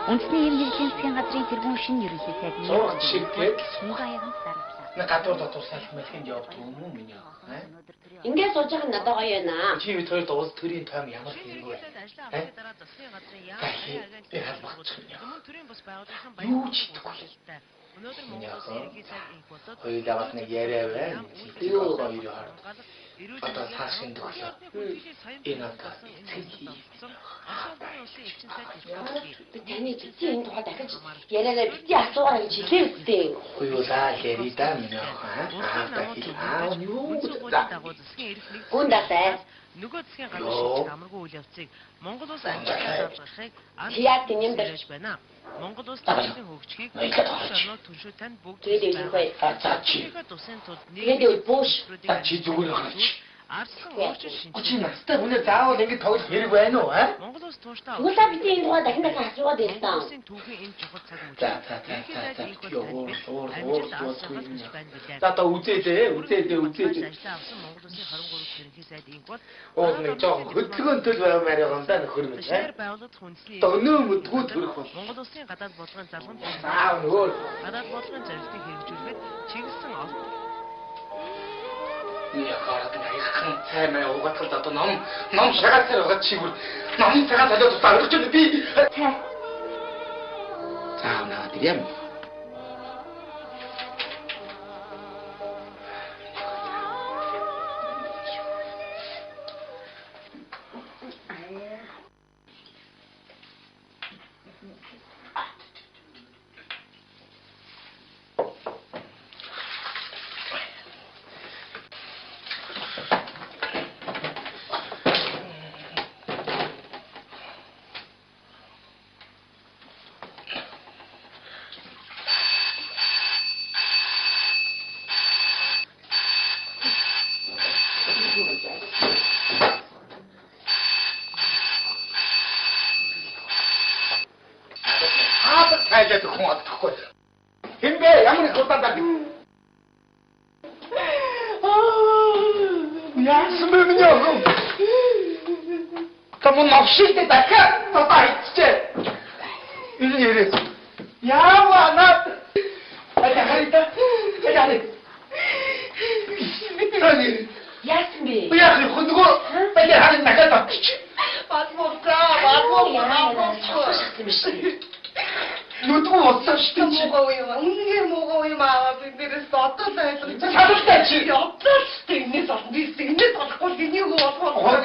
Үндэсний эм нэгдлийн засгийн газрын тэргүүн шинэ ерөнхий сайдны Мөнгө аягант дарамтлаа. На гадуур дотор салх мэлхэнд явдаг юм уу миний аа? Ингээд сууж байгаа надад гоё байна. Чи бид хоёр дуус төрийн тойм ямар хэрэггүй вэ? Би халбагч юм. Юу ч хийдэггүй. Өнөөдөр Монголын ерөнхий сайд инх болоод хоёулаа нэг яриа байна. Юу хоёроо хараад. Одоо цаашин төглөө. Энэ атас цэцгий. Би таны цэцгийн энэ тухай дахиж яриараа бити асуугаа гэж хэлээ үстэй. Хоёулаа яри да миний аа юу гүндасай. Нөгөө засгийн газар шийдэх амаргүй үйл явцыг Монгол улс амжилттай авчрахыг яг тийм дэрж байна. Монгол улс төрийн хөгжихийг орноо төршөө танд бүгд тусын тулд тэгээд бууш чи зүгээр хаач. арслан уурчин шинж. Чи настай хүнээ заавал ингэ тоглох хэрэг байна уу аа? Монгол улс тууштай. Уусаа бити энэ тухай дахин асуугаад ирсэн. Түүхийн энэ чухал цаг үе. За. За та үзээдээ. Ажлаа авсан Монгол улсын 23 ерөнхий сайд инх бол нэг жоох хөдөлгөөнтөл баймаар байгаа даа нөхөр мэт. байгууллагад хүнслэх. Догноо мэдгүй төрөх бол. Монгол улсын гадаад бодлогын залгамж. Нөгөө гадаад бодлогын зорилтыг хэрэгжүүлэхэд чиглэсэн олон яхаад найхан цаймаа угаатал одоо ном шагаасаар байгаа чигээр номын цагаан солиод тусаа ойлгож байна би. За наа тийм. хайжаад хүн олдохгүй. Хинбэ ямар их удаа даа. Яасан бэ миний охин? Камон навшигтэй дахиад тотаа хийчихэ. Энэ ярэ. Яава наа. Ахарита. Ахари. Таны. Яасан бэ? Яах вэ? Хөнгөө баяр харин дахиад авчих. Баатмоо шахсан биш. Нүдгүй уцаа штэ чи. Үнэхээр муугаа юм аа би нэрээс одоо байлгаж. Салтай чи. Одоо штэ энэс болохгүй энийг болгоо.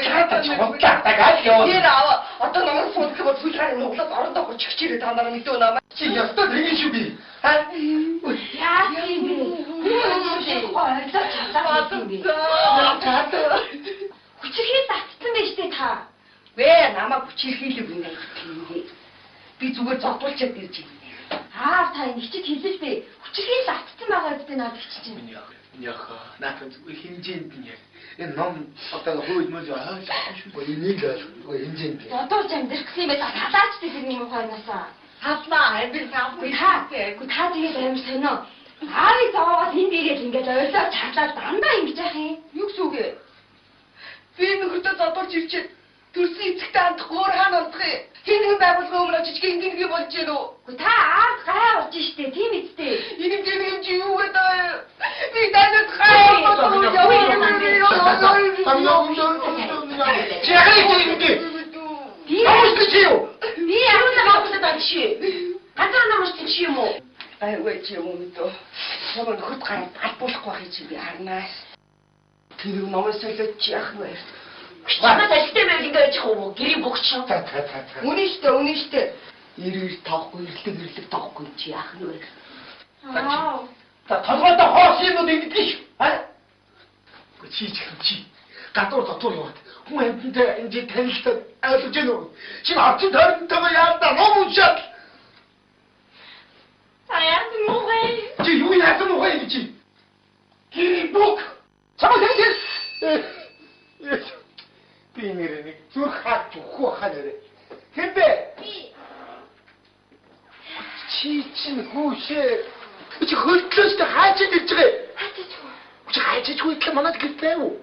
Тагаад ёо. Тэр аа одоо намайг суудах бол сүлхаар Монголд орондоо гоч чичээрээ та нараа мэдөө намайг. Чи ястаа тэгэж шүү би. Ха? Яа тийм бэ? Хүчирхий татсан байж тээ та. Вэ намайг хүчирхийлэг юм тийм. Би зүгээр зогтуулчаад ирж байна. Та энэ хичэд хэлсэн бэ? Хүчирхий татсан байгаа гэдэг надад хичиж байна. Яха, наатан хинжээнд нь яг. Энэ ном одоо хөөж мөж аа шүү. Энийг л хинжээнд. Додооч амьдрах гэсэн юм байна. Талаач тэр юм ухаанасаа. Хаалаа би саахгүй та тэгээд амар сонио. Аавыг зовоогоод энд ирээл ингээд ойлоо чарлаад дандаа ингэж яах юм? Юу гэсэн үг вэ? Би нөхөртөө зодуулж ирчээд төрсөн эцэгтэй хандах өөр хаана унтах юм? Хин байгуулгын өмнө жижиг ингэнгээ болж гэнэ үү? Та аав гай болж штэ тийм эцтэй. Энэ чи юу гэдэг? Би танад гай болж Чи яагаад ингэ? Намайг чи юу? Би ямар намайг чи? Гадар намайг чи юм уу? Ай чи юм уу? Намайг нөхөд гараад албуулахгүй байх чи би харнаас. Тэр намайг солиод чи яах вэ? Чамаа талтай байл ингэж яах вэ? Гэрийн бүгч. Үнэн штэ. Ирэл тоохгүй, ирлэг тоохгүй чи яах вэ? За толгойдоо хоос юмуд ингэдэг ш. Чи. Гадуур дотор яваад. Хүн амьтантай энэ танилтад ойлгож гэнэ үү? Чи авчин тойрнтойгоо яадаа ном уншаад. Яасан муугай? Чи юу яасан муугай гэж чи? Гэрийн бүк. Чамаа тэгэж. Би нэрээ зүрх хаач өгөх хаа нэрээ. Хэмбэ? Чи чинь хүүшээ. Чи хөлтлөөс хаачиж ирж байгаа. Чи хаачижгүй гэх манад гэлтэй үү?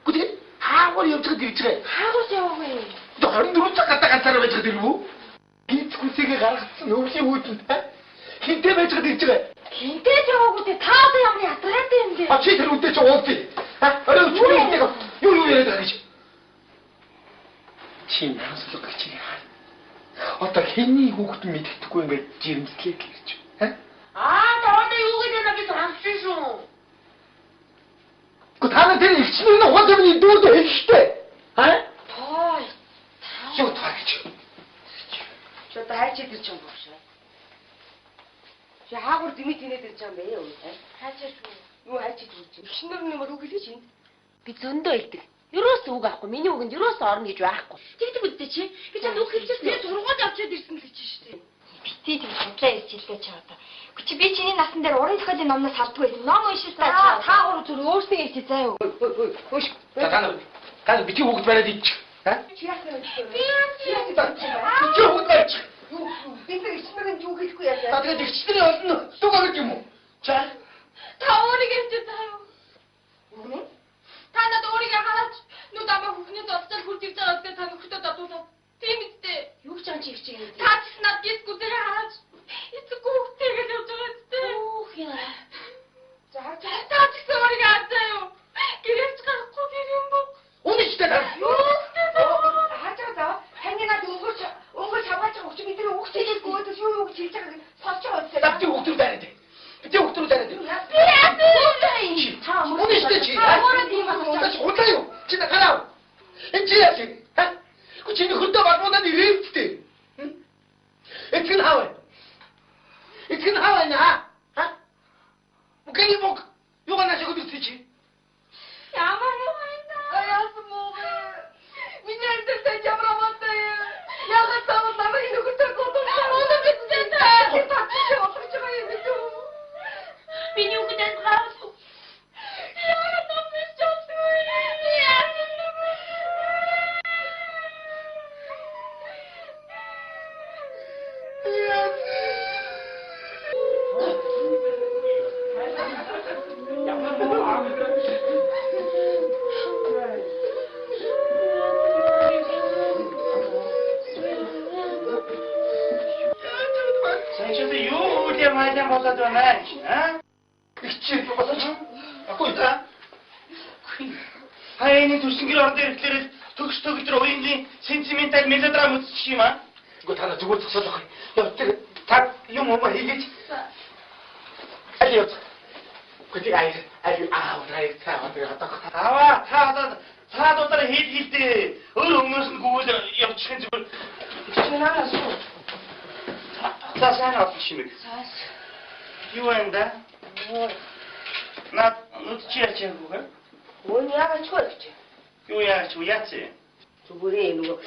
Гүтээ хаагуур явж байгаа дэрж байгаа. Хаагуус яваа вэ? 24 цаг гадаа ганцаараа байж байгаа дэрв үү? Гинцгүй өвсөйгээ гаргацсан өвлийн үүдэн хинтээ байж гад ирж байгаа. Хинтээ ч яваагүй те та одоо ямар ятгаатай юм бэ? А чи тэр үдээ чи уулзъя. Орой үчирээ юу яриад байгаа гэж. Чи наслог гэж чи. Одоо хэний хүүхэд мэддэхгүй ингээд жирэмслээ гэж. одоо юу гэдэг нь би сонссон шүү. Та тэр ихчнэр нь ухаан замын дүүрд хэлжтэй. Той. Юу таарч. Чи одоо хайч идэж юм бол шүү. Чи хаагур дэмий тэнэд ирж байгаа юм бэ юу? Хайчаач Юу хайч идэж юм? Ихшнэр нь ямар үг хэлж чинь? би зөндөө хэлдэг. Юроос үг авахгүй. Миний үгэнд юроос орно гэж байхгүй. Тэгдэг үстэй чи. Би чамд үг хэлчихсэн. Би сургууль авчиад ирсэн л гэж шүү дээ. Битээ тийм судлаа хэлчихлээ чи одоо. Чи би чиний насан дээр уран зохиолын номноос харддаг байсан. Ном уншиж та та гурав зүр өөрсдөө хэлчих заа юу. Хөөш. Та бити хүүхэд бариад ич. Чи яасан бэ? Би Чи хүүхэд барьж. Юу? Би тэр ихшнэрийн юу хэлэхгүй яа. Та тэгээд ихчнэрийн олно. Дугаар гэдэг юм уу? За. та өөрийгөө хэлчих заа юу. Юу? Та надад өөрийгөө хараач. Нүд амаа хүүхний доцтой хурд ирж байгаа гэдэг та нөхөдөө дадуулаад. Тийм үстэй. Юу ч юм чи ихч юм. Та ч надад гисгүүдээ хараач. Эцэг хүүхдтэйгээ явж байгаа үстэй. Ух яа. За хаач. Та ч гэсэн өөрийгөө хараа юу. Гэрээч гарахгүй гэр юм бо. Үнэштэй та. Хаач за. Хань над өнгөрч хамгаалж байгаа хүч бидний үг хэлэхгүй өдөөс юу гэж хэлж байгааг сонсож байгаа үстэй. Бити хүүхэд бариад. Бити хүүхэд бариад. Би Та Үнэштэй чи. Өөрөө тийм байна. Удаач удаа юу? Чи та гараа. Энэ чи яасан? Чи нөхөдөө багуудаа нэрэлттэй. Эцэг нь хаваа. Эцэг нь хаваа наа. Мукай мок. Юу гэнэ шиг үстэй чи. ямар юм Аяасан муу. Миний энэ ямар амттай. Ягаад тав намайг нөхөдөө godолсон. Өнөө битээ та. Чи татчих явуулж байгаа юм биш үү? Миний үгдэн гарах. Яа том биш Санчаа юу үгүй майдан болоод байна аа? Ихчээ болооч. Агүй та. Хаяаны төрсөнгөр орд ирэхлээр төгс төгөлдөр уянгийн сентиментал мелодрам үзчих юм аа. Үгүй та зүгээр зогсоод байх. Яа тэр та юм уу хийгээч. Алиот. Үгүй ай аа та одоо хийдээ. Өөр өмнөөс нь гүйл явчихын зүгээр. Чи наас уу? За сайн авчих юм. Юу энэ да? Наад чи яач юм бэ? Өн яагаад ч вэ? Юу яач вэ? Яац? Зүгээр нөгөө.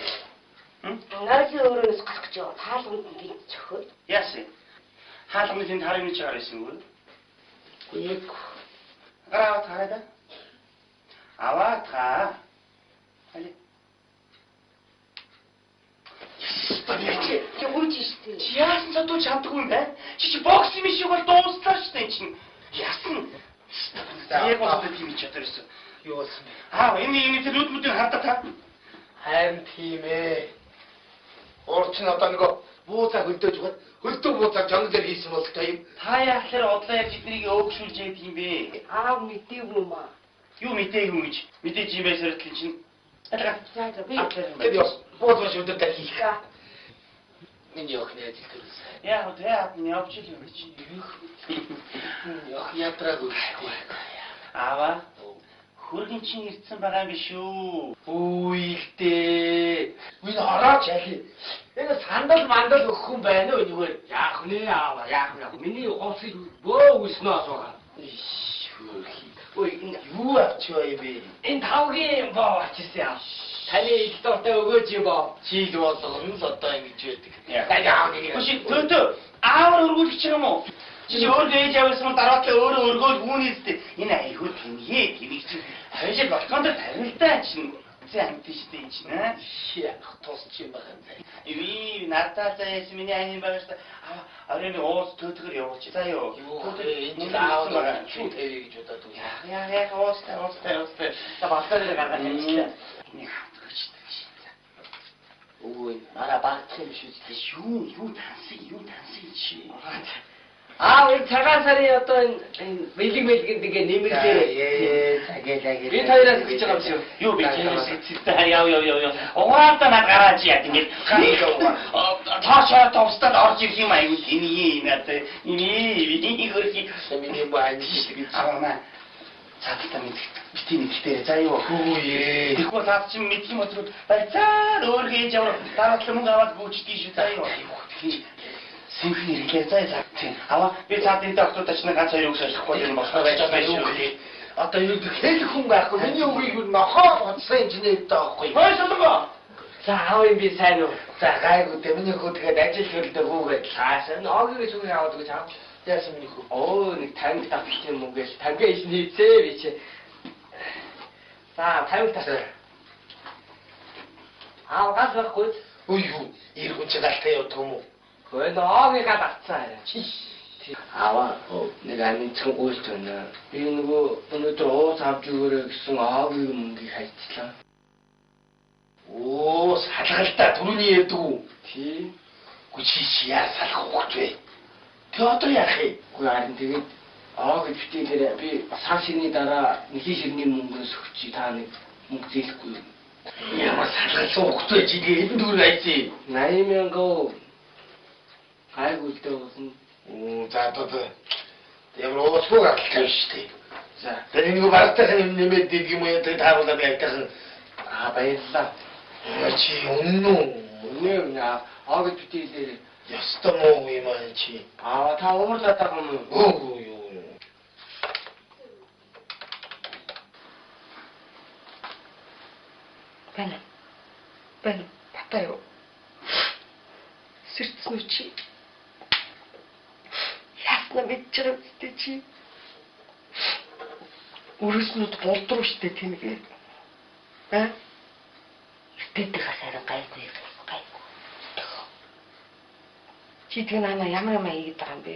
Ангаалын өөрөөс гарах гэж яваа. Хаалганд би чөхөө. Яац? Хаалганы тэнд харин гэж гарсан үү? Гүйг. Гараа таараа. Аваа та. Али. Чи гүйж штэ. Чи яасан задуу чаддгүй юм бэ? Чи бокс юм шиг бол дууслаа штэ энэ чинь. Яасан? Яг бол тийм чадварсан. Юу болсон бэ? Энэ тэр үдмүүдийг хардаа та. Харин тийм ээ. Орч нь одоо нөгөө бууцаа хөлдөөж байгаа. Хөлдөө бууцаа жонглоор хийсэн бол та юм. Та яахлаар одлоо ярьж эднийг өөгшүүлж яадаг юм бэ? Аав мэдээгүй юм аа. Юу мэдээгүй юм гэж. Мэдээж юм байсаар л чинь. За би. Тэр яс бууцаа шүдэртэй хийх. Миний охины ажил төрүүлсэн. Яа тэр апны явчих юм чи. Ох ятраагүй. Аваа. Хөргөн чинь ирдсэн байгаа юм биш үү? Үйхтэй. Үн орооч яхи. Энэ сандал мандал өгөх юм байна уу нэгээр? Яах вэ аваа? Яах вэ? Миний говсыг бөө үснэ асуугаа. Ой юу авчгаа юм бэ? Энэ тавгийн боо ачсан. Таны их дуртай өгөөч юм боо. Чи л болгоно л одоо ингэж байдаг. Яа нэг. Хүшиг төөтөө аавар өргүүлчих юм уу? Чи өөрөө ээж авсан дараатлаа өөрөө өргөөл хүүнийстэй. Энэ айгүй тэнхээ тэмийг чи хажил балконд тарилтаа чинь. Зэн тийштэй чинь аа. Яах тусч юм байна. Ивэ надад заяас миний аймаг байгаас оройн уус төөтгөр явуулчих. За ёо. Энэ аав шүү тавь гэж бодоод үү. Яа уустай. Та балконыг гаргаад явчихлаа. Өө нараа багтах юм шүү дээ. Юу таньсан чи. Энэ цагаан сарын одоо энэ бэлэг ингээ нэмэрлээ. Цагаалагээ. Би таяраас гэж байгаа юм шүү. Юу би чимсэцтэй яв. Угаалтаа над гараач яа ингээд. Таашаа товстад орж ирэх юм аягүй тэний надад. Миний хөрхи миний бааны шиг аваа. Цаатаа битийн нэгтэй заа юу. Хөөе. Тэгэхгүй цаад чинь мэдх юм өдрүүд байцаа өөр хийж яваа. Дараа нь мөнгө аваад гүйчдэг шүү заа юу. Синхний ирэхээ заа тийм. Аваа би цаадын доктор тачны ганц хоёр үг солихгүй юм болохоор байж байгаа шүү. Одоо юу хэл хүн байхгүй. Миний үгийг юу нохоо гоцсон инженертэй байхгүй. Хөөе солонгоо. За аав юм би сайн уу? За гайгүй дээ. Миний хөө тэгээд ажил хөлдөө хүүгээд цаашаа ногийн зүг яваад гэж аа. Яасан миний хөө. Оо нэг 50 тавч юм уу гэж 50 иш хийцээ би чи. За 50 тас. Аав газ байхгүй. Үй юу. Ир хүн ч галтай явдаг юм уу? Хөөе ноогийн татцаа. Аваа нэг аминцхан гуйлт байна. Би нөгөө өнөөдөр ууз авч өгөөрэй гэсэн аагийн мөнгийг хайцлаа. Оо салгалтаа түрүүний ярьдаг уу? Тийм. Гүчи яа салах хогч вэ? Тэ одоо яах вэ? Үгүй харин тэгээд аагийн битээр би сар ширний дараа нэхий ширний мөнгөөс өгчий та нэг мөнгө зээлэхгүй юу? Ямар салгалтаа хогч вэ чи хэдэн төгрөг айцээ? 80,000 гайгүй л дээ уусна. За одоо ямар уусгүй гарлаа шүү дээ. За тэр нэг барахтаа нэмээд дийг юм яа тэр тааруулаад айтайхан баярлалаа. Чи үнэн аагийн битээр ястаа муу юм аа чи. Та уурлаад байгаа юм уу? Оо юу. Бэн батаа юу? Сэрцнүү чи. Ясна мэдчихэж үстэй чи. Үргэлжлүүд болдруу штэ тэнгээ. Тэдэх хасаар гайгүй. Чи тэг нана ямар юм хийгээд байгаа юм бэ?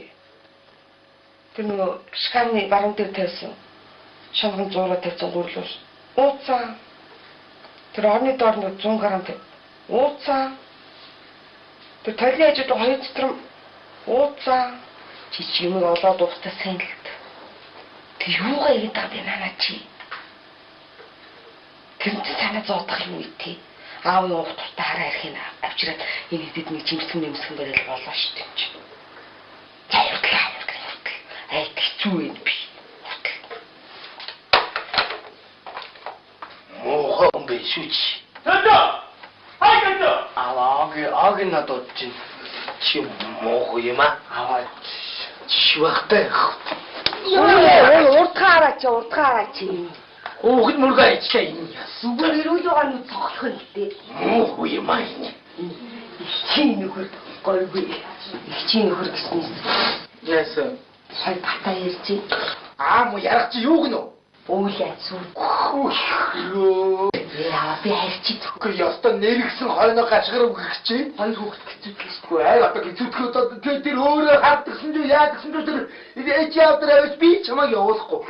Тэр нөгөө шкафны баруун дээр тавьсан. Шамган зураг тавьсан гурлуус. Ууцаа. Тэр орны доор нь 100 г. Ууцаа. Тэр тойлын хажууд хоёр цэтрэн ууцаа. Чи чимэг олоод уухтаа сайн л. Тэг юугаа хийгээд байгаа юм нана чи? Тэрнээ санаа зоодох юм уу тий? Аавын уухт тутаа хараа ярихыг авчираад энэ хэд нэг жимсгэн нэмсгэн барил болоо штэ чи. Заярлаа. Ай хэцүү юм би. Мохом бишүүч. Аагийн надад чи мох юм аа. Шивахтай. Урдгаараа чи. Уухд мөргөө ичлээ юм. Зүгээр ирүүл байгаа нь цогцох юм дээ. Мох юм аа. Чи нөхөр гойгүй. Чи нөхөр гэсэн. Яасан. Сая батаа ярьчих. Мо ярах чи юу гэнэ? Уулаа зүг. Яа би хайрчи. Гэхдээ ястаа нэргсэн хойноо гашгар өгөх чи. Хоёр хүүхэд хэцүүдлээсгүй. Ай одоо хэцүүтгэх одоо тэр өөрөө хардсан ч яа гэсэн тэр ээж явдраа би чамайг явуулахгүй.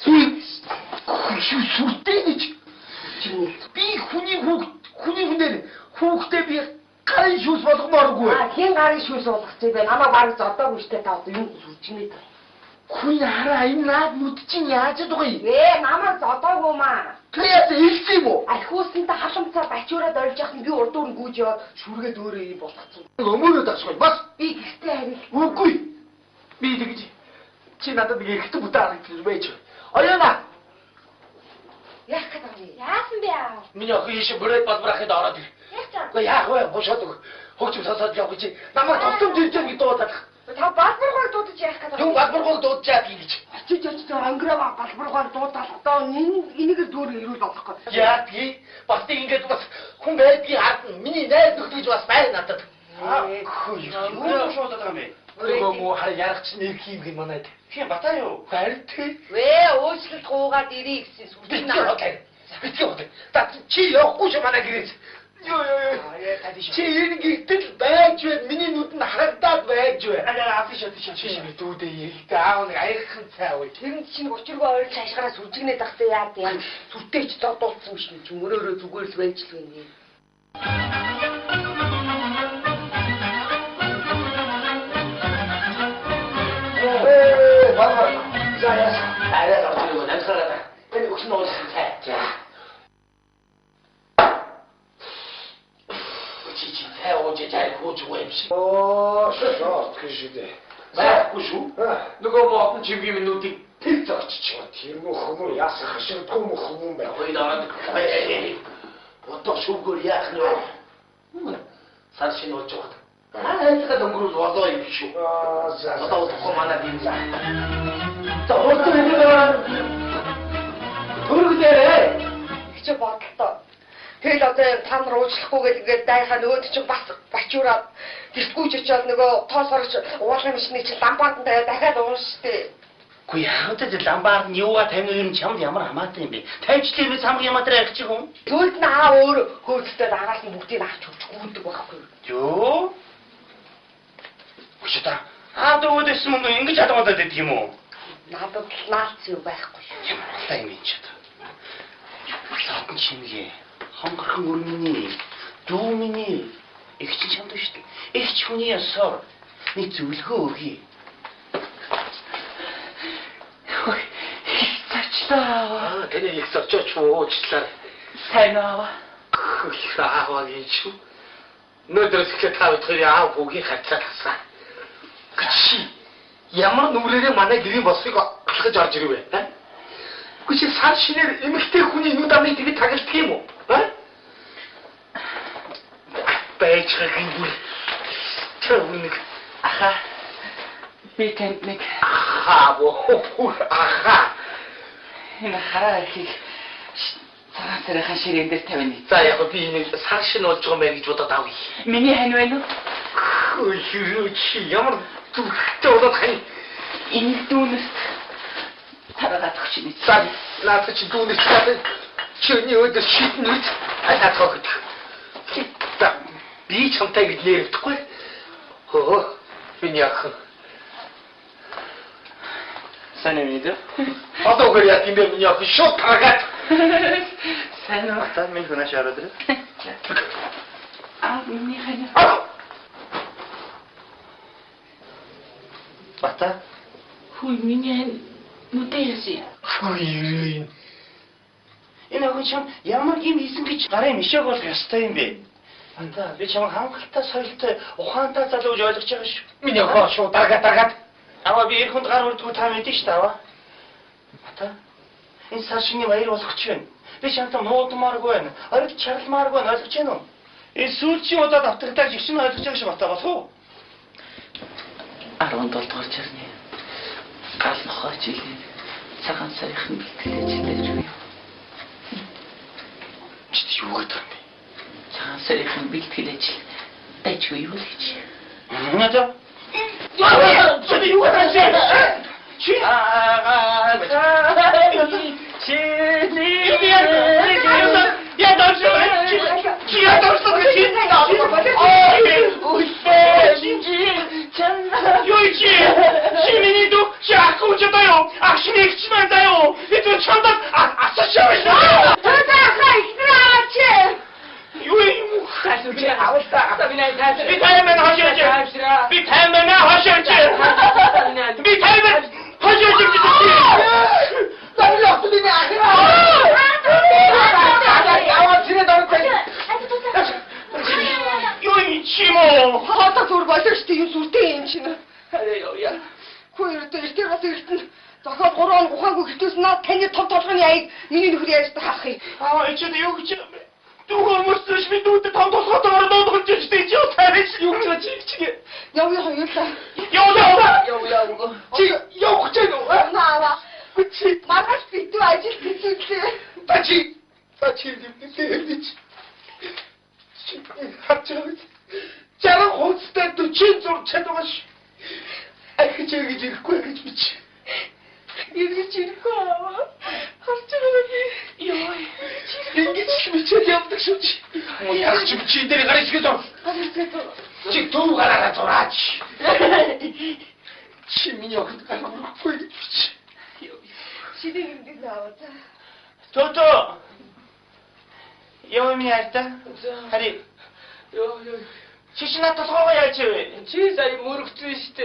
Сүртэй гэж. Би хүний хүнээр хүүхдээ би гарын шүүс болгомооргүй. Хэн гарын шүүс болгох чи бэ? Намаа бараг зодоогүй штэ та одоо юм сүлжмээд байна. Хүн хараа энэ наад нүд чинь яаж байгаа юм? Намаа зодоогүй маа. Тэгээд хэлсэн юм уу? Архиусантаа халамцаа бачуураад орж явах нь би урд дүүр гүйж яваад шүргээд өөрөө юм болгоцсон. Өмөрөө дашгүй бас Би гэртээ харил. үгүй. Би тэгж чи надад нэг ихтэй бүтэ харагдаж байж. Оёна. Яах гэдэг вэ? Яасан бэ аа? Миний охин ийш бүрээд балбарахад ороод ир. Гэхдээ яах вэ? Бушаад хөгж сасаад явах чи. Намайг тусламж хийж гэж дуудаад. Та балбаргаар дуудаж яах гэдэг вэ? Түн балбаргаар дуудаж яах гэж. Очиж ангираа балбаргаар дуудаал одоо энийг дүүрээ ирүүл болохгүй. Яа тий. Бас ингэж бас хүн байдгийг хардна. Миний найз нөхдөж бас байна надад. Юу шуудаад байгаа юм бэ? Нөгөө муу хар яргач нэг юм гин манайд. Тийм батаа юу? Харин тий. Өөчлөлт гуугаад ирээ гэсэн сүлжээ Битгий хотой. Та чи явахгүй ч манай гэрээс. Чи энэ гэртэл байж вэ? Миний нүдэнд харагдаад байж вэ? Афиш. Чи дүүдээ ихтэй аав нэг аяхан цай уу. Тэр чинь учиргүй ойр цаашгараа сүлжигнээд тахтай яад юм. Сүртэйч додуулсан биш юм чи мөрөөрөө зүгээр л байж л байна. Нөгөө модон чигийн минутыг тэр зогччих. Тийм үү хүмүүр яасан хашиг том хүмүүн байх. Хоёроо бодох шүүгээр яах нь сар шинэ болж байгаа. Хайцгаа дөнгөрүүл болоо юм шүү. Одоо удахгүй манай тийм заа. За өөртөө төрөглөө. Чи бодлоо. Тэгэл одоо та нар уучлахгүйгээд ингээд дайхаа нөгөөд чинь бас бачуураад тэртгүүж очиод нөгөө тоос орж уулын машины чинь ламбард тавиад дахиад уун штэ. Гүй яагаад ч ламбард нь юугаа тавих юм чамд ямар хамаатай юм бэ? Тавьчлаа би самгийн яматраа явчих юм. Тэгвэл нь аа өөр хөөцтэй араас нь бүгдийг авч өгч гүйлдэг байхгүй. Юу? Өчигдөр дөрөвдөөс мөнгө ингэж хадгалаад байдаг юм уу? Надад наац юу байхгүй. Ямар алтай юм чи одоо. Лаатан чимгээ хонгорхон өрмөний дүү миний их ч чамд шүү дээ. Их ч хүний ясаар нэг зөвлөгөө өгье. Ой, цачлаа. Тэний их зорчооч уучлаа. Сайн аа. Ааваа гэж. Нөдрөс ихлэ тав тэрий аав хүүгийн хацаалсан. Чи ямар нүрээрээ манай гэрийн босыг алхаж орж ирвэ? Чи сар шинээр эмэгтэй хүний нүд амыг тэгээд тагалддаг юм уу? Бэйчгийн бүр тэр Аха. Би танд нэг аха. Энэ хараа ихийг цагаан сарайхан ширээн дээр тавина. За яг би нэг сар шинэ болж байгаа мэй гэж бодоод авъя. Миний хань байна уу? Чи ямар зүгтээ болоод хань энэ дүүнээс тараагаад өгч юм. За наад чи дүүнээс чад чиний өдөр шидэн үз атаах гэдэг. Би чамтай гэж нэрвдэхгүй. Миний ах. Сайн юм дээ. Одоо гэр яа тийм миний ах шууд тагаад. Сайн уу? Та минь хөнөөш ороод ирээ. Миний хань. Бата. Хүй миний нүдээс. Хүй. Энэ хүн чам ямар юм хийсэн гэж гарын мишээг болох ёстой юм бэ? Анда би чам хангалттай соёлтой ухаантай залуу гэж ойлгож байгаа шүү. Миний ах шууд тагаад. Аваа би эрхэнд гар өрдгөө та мэдэн шүү дээ аваа. Бата. Энэ саршины баяр болгоч байна. Би чамтай муудмааргүй байна. Оройд чарламааргүй байна ойлгож байна уу? Энэ сүүлчийн удаад автагдаж их чинь ойлгож байгаа шүү Бата бас уу? 17 дугаар чарны гал нохой жилийн цагаан сарынхын бэлтгэл ажиллаж байна. Чи юу гэдэг юм бэ? Цагаан сарынхын бэлтгэл ажил дайчгүй юу л гэж. Надаа Чи юу гэдэг юм бэ? Чи таны том толгойн яйг миний нөхөр яаж таах юм? Ичээд юу гэж дүүгээр мөсөж би дүүтэй том толгойд ороод болж ирсэн чи таарч юу гэж чиг. Явъя хоёулаа. Яв. Чи явах гэж байна уу? Наава. Чи маргааш битүү ажил хийлээ. Чи дэвтээ чи хачаад чараа хоцтой 46 чадваш. Ахиж гэж ирэхгүй гэж бич. Иргэж ирэхгүй аа. Харж байгаа би. Яа. Ингэж бичээд явдаг шүү чи. Яах чи чи дээр гарч ирэхэд. Чи дүү гараараа зураач. Чи миний огт гарахгүй гэж. Чи дэвтээ аваад. Тото. Яа минь хайртай. Хари. Чи надад толгойгоо яаж вэ? Чи сая мөрөгцөн штэ.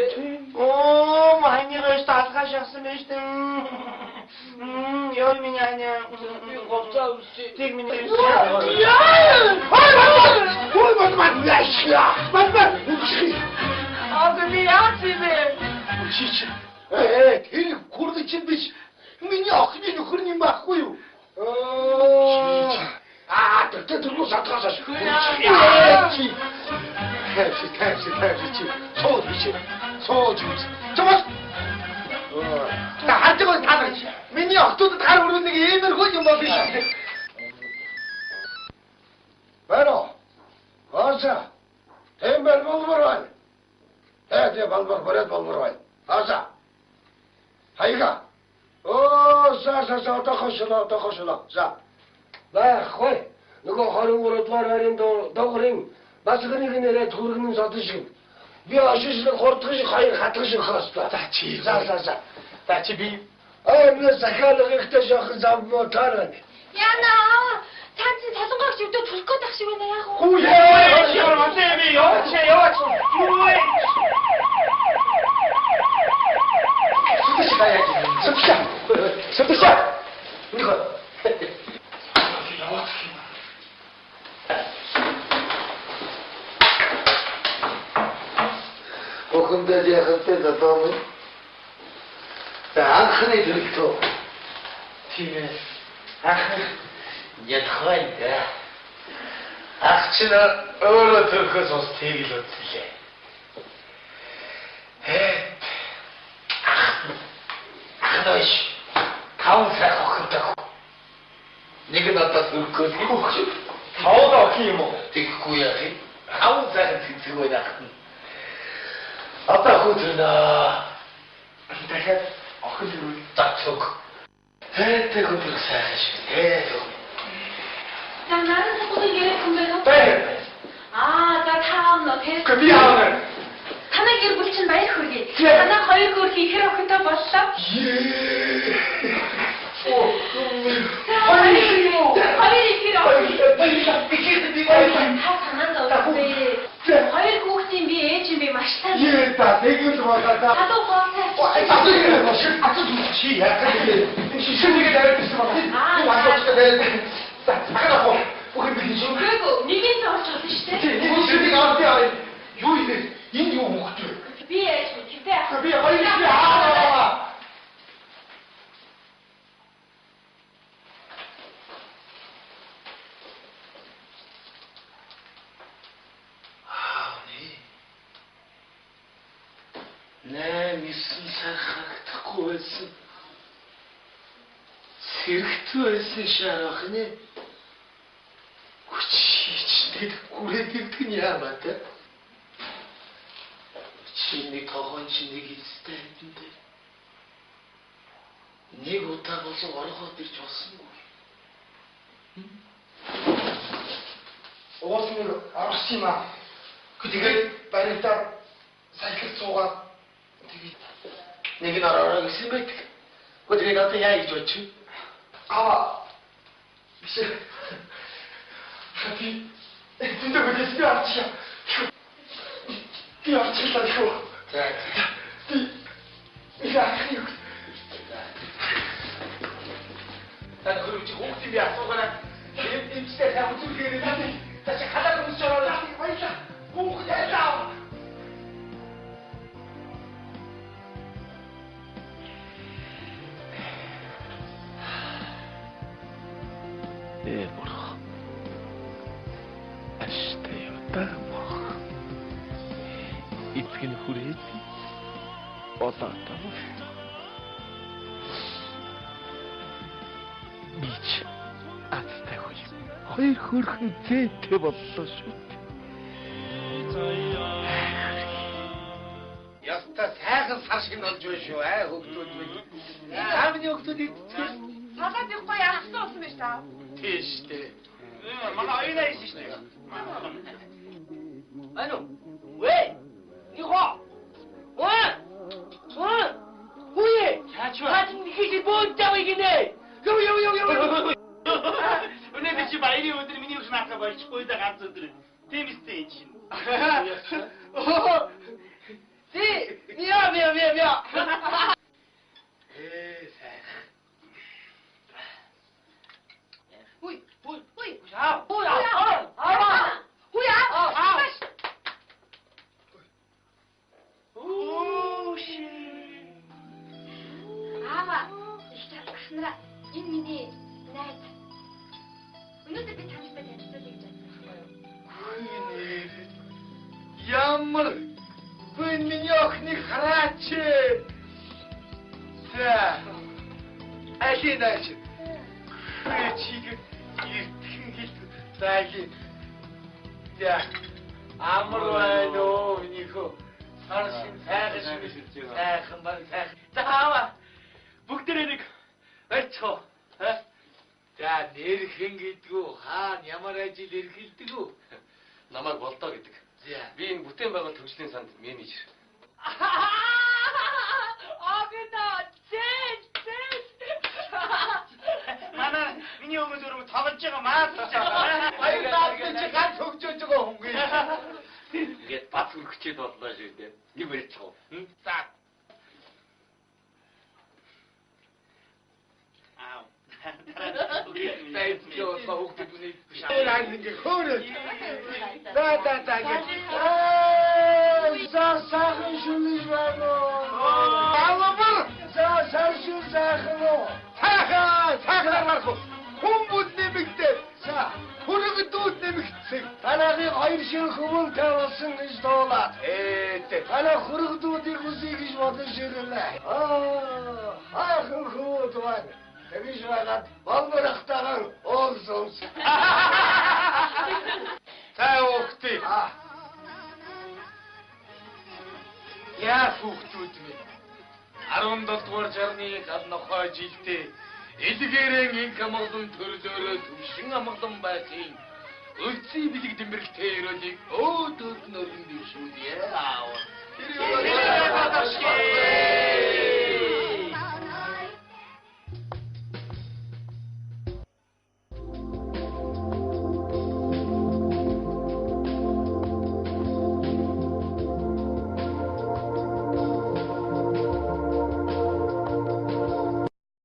Оо, майныгоо таалгаа шахсан байж тээ. Яа минь аня. Говцаа үсэ. Тэг минь. Ой, мат. Abi яатсивэ? Чич. Тэр хурд чинь биш. Миний охины нөхөр юм байхгүй юу? Тэр сатгасаа шүү. Сууж. Чамаас. Хантайгаа таарч. Миний охтуудад гар өрүүлнэг иймэрхүү юм бол биш. Баро. Аса. Эмбер болморвай. Эдэ болморвай. Аса. Хайга. За отохошлоо. За. Байхгүй. Нөгөө 23 дугаар байрын доогрын басгыныг нэрээ түргэн содон шиг. Би ашиглан хурдган шиг хоёр хатган шиг хаастаа. За чи. За. За чи би. Мне захаалагтай жоохон заммоо таарна. Яна цаанч солонгоогч өвдөө төлөх гээд ах шиг байна яах вэ? Хүү яа би яваач. Супша. Нико. Охинда яхантай затаамын. Анхны дөрөлтөө. Тийм ээ. Ах ядхай да. Ах чинь өөрөө төрхөөс ус тэгэл үзлээ. Ахнаш. Таван сар охинтой. Нэг нь одоо төрхөөс таван охин юм уу? Тэгэхгүй яах юм? Таван сар цэцэг байна ах. Одоо хүзнэ. Дахиад охин юу зацог. Тэг өдөр сайхан шиг. За нарийн цогцыг яриад юм байна уу? Баяр. За таавна тест. Би аавна. Танай гэр бүл чинь баяр хүргэе. Танай хоёр хөрх ихэр охинтой боллоо. Хоёр ихэр охин. Та санаанд өгөө. Хоёр хүүхдийн би ээж юм би маш сайн. Тэгвэл болоо. Адуу гоос. Чи яах вэ? Шинэгээ дайрсан байна. Ахаа бүхэн би хийж байгаа. Гэгөө нэгийг зоолж байгаа шүү дээ. Нэг шинийг аваад юу юм бэ? Энэ юу хөхт вэ? Би яаж мэдээ? Би хоёр аа. Мисэн сархагдахгүй байсан. Сэрэгтэй байсан шарах нэ. Хүчтэй хүрээд ирдэг нь яамаа та. Чиний тохон чиний гистэй энэ. Нэг удаа болон ороход ирж болсонгүй. Оосмөр арах юм аа. Тэгээд барилдаа сайклд суугаад нэг нь ороо гэсэн байт. Гэхдээ одоо яа гэж бодчих вэ? Биш. Би эндээ бүдээс авчия. Би авчихлаа шүү. За. Би яах юм? Тань хөрөж хүүхдээ би асуугаараа эмчтэй сайн үзүүлгээр надад тач халаа хүмүүс ороод баялаа. Хүүхдээ яа. Бурхан аштай явтаамах эцгэн хүрээд болоотоо бич аттай хөл хоёр хөрхөн зээтэй боллоо шүү. Яста сайхан сар шиг болж байна шүү хөгтүүд минь. Аавны хөгтүүд идчихсэн. Надад их гоё ахсан болсон байж таа. Тийш дээ. Манай оюунаа ийш шүү. Ано. Вэ? Нихо. Вэ? Вэ? Хаач нэг их бод тавыг нэ. Юу. Өнөөдөр чи баярын өдөр миний наата болчихгүй да ганц өдөр. Тийм үстэй энэ чинь. Си, мя. Сайхан. Ui. Sao? Хуя. Аава, их ахнараа энэ миний найз. Өнөөдөр би тантай танилцуулъя гэж бодсон. Ямар хүн миний охиныг хараач. За. Алинаач. Чиг иртгэн хэл зааги. За. Амар байна уу нөхөө. Саршин сайхан шиг сайхан баг сайхан. Заава. Бүгдээрээ нэг ойцоо. За нэрхэн гэдгүү хаана ямар ажил эрхэлдэг үү? Намайг болдоо гэдэг. Би энэ бүтээн байгуул төвчлийн санд менежер. Манай миний өмнө зүрх тоглож байгаа маасч байгаа. Баярлалаа чи ганц хөгжөөж байгаа хүн гээ. Ингээд бац өргөчээд боллоо шүү дээ. Юм ярьцгаа. За. Аа. Тайцлоо хөгдөд үнийг шаалаа ингэ хөөрөө. Да. Сайхан шүлж байна. Аламар. Сайхан сайхан. Сайхан марху. Хүмүүд нэмэгдээ. За. Хүрэгдүүд нэмэгдсэн. Танагийн хоёр ширх хүмүүн тавьсан гэж дуулаад. Танаа хүрэгдүүдийг үсэй гэж бодож ирлээ. Ахын хүүд байна. Тэгж байгаад болморхтайгаар оолсоос. Та өгтий. Яа хүүхдүүд минь 17 дугаар жарны гал нохой жилдээ элгээрэн инк амгалан төрлөөрөө төвшин амгалан байхын өлций бэлэг дэмбэрэлтэй өрөөлийг өөдөөд нөргөн дэвшүүлье аав. Тэр